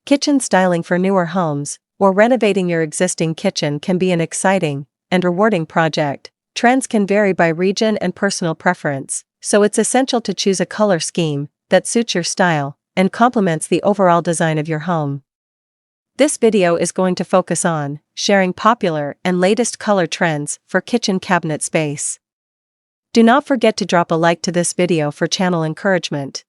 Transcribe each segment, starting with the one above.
Kitchen styling for newer homes, or renovating your existing kitchen can be an exciting and rewarding project. Trends can vary by region and personal preference, so it's essential to choose a color scheme that suits your style and complements the overall design of your home. This video is going to focus on sharing popular and latest color trends for kitchen cabinet space. Do not forget to drop a like to this video for channel encouragement.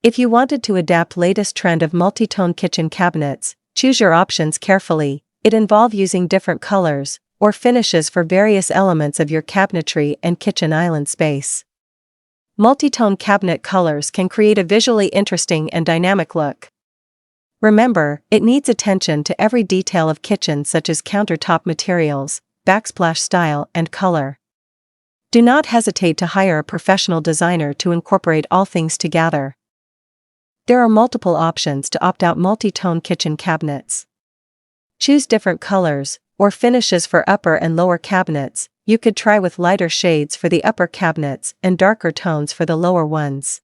If you wanted to adapt latest trend of multi-tone kitchen cabinets, choose your options carefully. It involves using different colors or finishes for various elements of your cabinetry and kitchen island space. Multi-tone cabinet colors can create a visually interesting and dynamic look. Remember, it needs attention to every detail of kitchen, such as countertop materials, backsplash style, and color. Do not hesitate to hire a professional designer to incorporate all things together. There are multiple options to opt out multi-tone kitchen cabinets. Choose different colors or finishes for upper and lower cabinets. You could try with lighter shades for the upper cabinets and darker tones for the lower ones.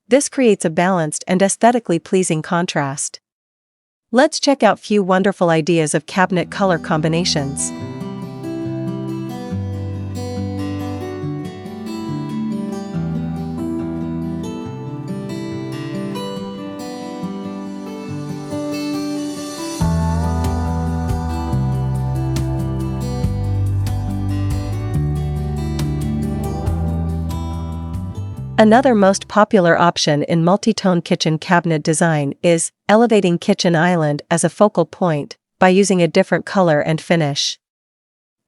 This creates a balanced and aesthetically pleasing contrast. Let's check out few wonderful ideas of cabinet color combinations. Another most popular option in multi-tone kitchen cabinet design is elevating kitchen island as a focal point by using a different color and finish.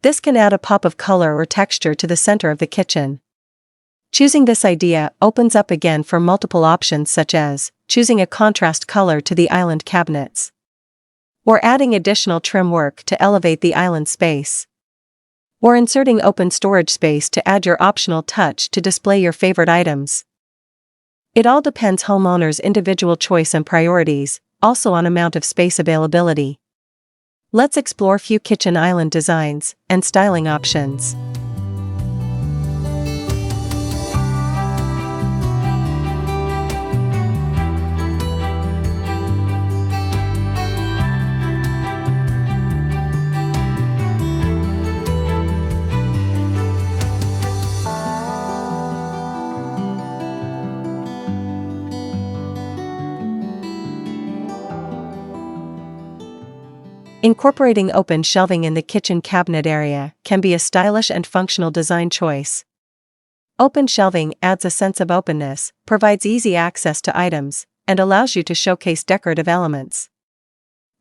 This can add a pop of color or texture to the center of the kitchen. Choosing this idea opens up again for multiple options, such as choosing a contrast color to the island cabinets, or adding additional trim work to elevate the island space, or inserting open storage space to add your optional touch to display your favorite items. It all depends homeowners' individual choice and priorities, also on amount of space availability. Let's explore few kitchen island designs and styling options. Incorporating open shelving in the kitchen cabinet area can be a stylish and functional design choice. Open shelving adds a sense of openness, provides easy access to items, and allows you to showcase decorative elements.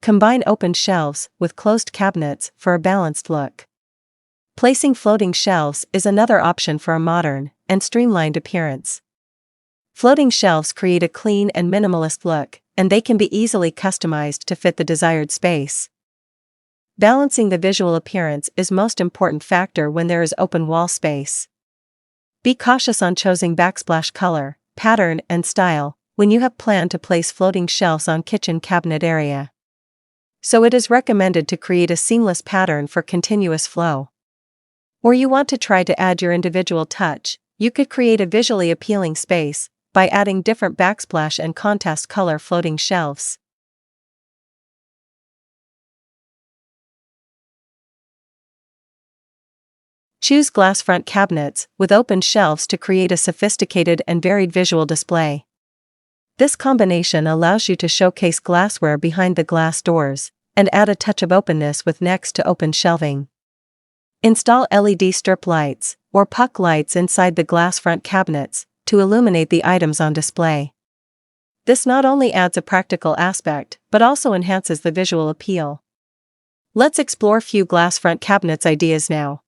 Combine open shelves with closed cabinets for a balanced look. Placing floating shelves is another option for a modern and streamlined appearance. Floating shelves create a clean and minimalist look, and they can be easily customized to fit the desired space. Balancing the visual appearance is most important factor when there is open wall space. Be cautious on choosing backsplash color, pattern, and style when you have planned to place floating shelves on kitchen cabinet area. So it is recommended to create a seamless pattern for continuous flow. Or you want to try to add your individual touch, you could create a visually appealing space by adding different backsplash and contrast color floating shelves. Choose glass front cabinets with open shelves to create a sophisticated and varied visual display. This combination allows you to showcase glassware behind the glass doors and add a touch of openness with next to open shelving. Install LED strip lights or puck lights inside the glass front cabinets to illuminate the items on display. This not only adds a practical aspect but also enhances the visual appeal. Let's explore few glass front cabinets ideas now.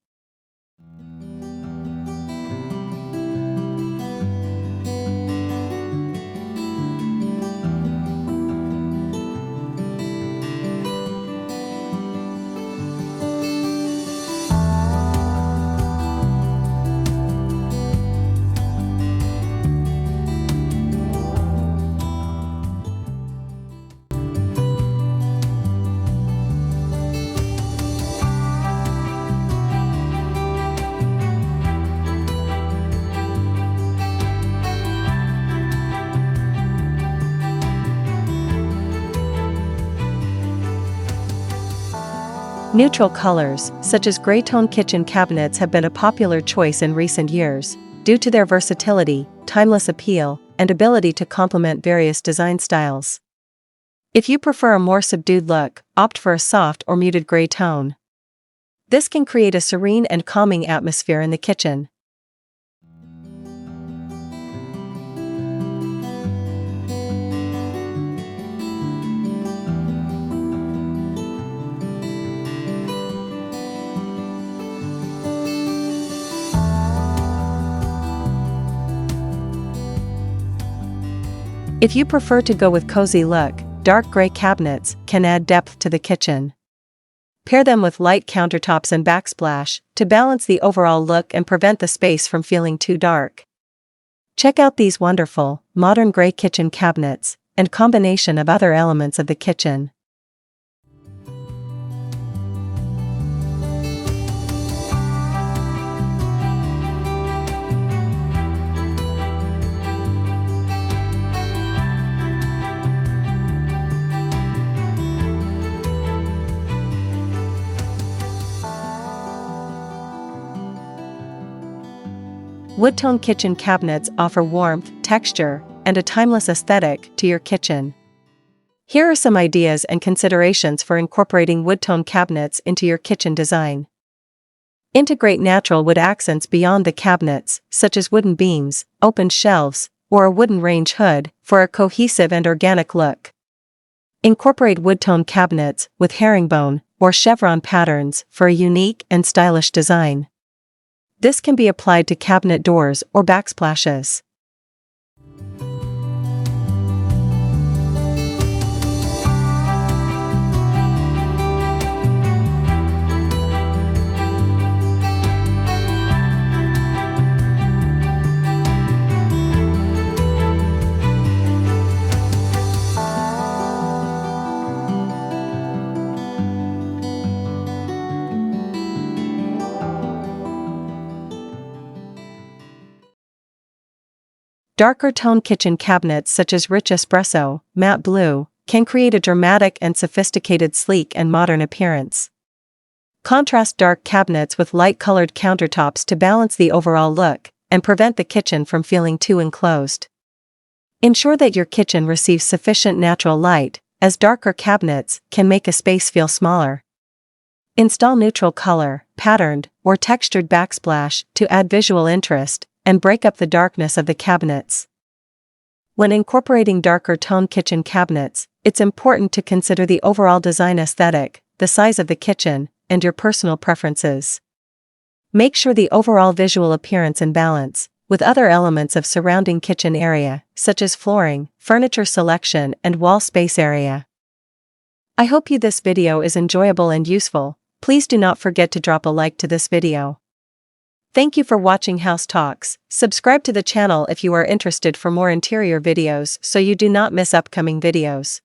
Neutral colors, such as gray-tone kitchen cabinets, have been a popular choice in recent years, due to their versatility, timeless appeal, and ability to complement various design styles. If you prefer a more subdued look, opt for a soft or muted gray tone. This can create a serene and calming atmosphere in the kitchen. If you prefer to go with cozy look, dark gray cabinets can add depth to the kitchen. Pair them with light countertops and backsplash to balance the overall look and prevent the space from feeling too dark. Check out these wonderful, modern gray kitchen cabinets and combination of other elements of the kitchen. Wood-tone kitchen cabinets offer warmth, texture, and a timeless aesthetic to your kitchen. Here are some ideas and considerations for incorporating wood-tone cabinets into your kitchen design. Integrate natural wood accents beyond the cabinets, such as wooden beams, open shelves, or a wooden range hood, for a cohesive and organic look. Incorporate wood-tone cabinets with herringbone or chevron patterns for a unique and stylish design. This can be applied to cabinet doors or backsplashes. Darker tone kitchen cabinets such as rich espresso, matte blue, can create a dramatic and sophisticated, sleek and modern appearance. Contrast dark cabinets with light-colored countertops to balance the overall look and prevent the kitchen from feeling too enclosed. Ensure that your kitchen receives sufficient natural light, as darker cabinets can make a space feel smaller. Install neutral color, patterned, or textured backsplash to add visual interest and break up the darkness of the cabinets. When incorporating darker tone kitchen cabinets, it's important to consider the overall design aesthetic, the size of the kitchen, and your personal preferences. Make sure the overall visual appearance in balance with other elements of surrounding kitchen area, such as flooring, furniture selection, and wall space area. I hope this video is enjoyable and useful. Please do not forget to drop a like to this video. Thank you for watching House Talks. Subscribe to the channel if you are interested for more interior videos so you do not miss upcoming videos.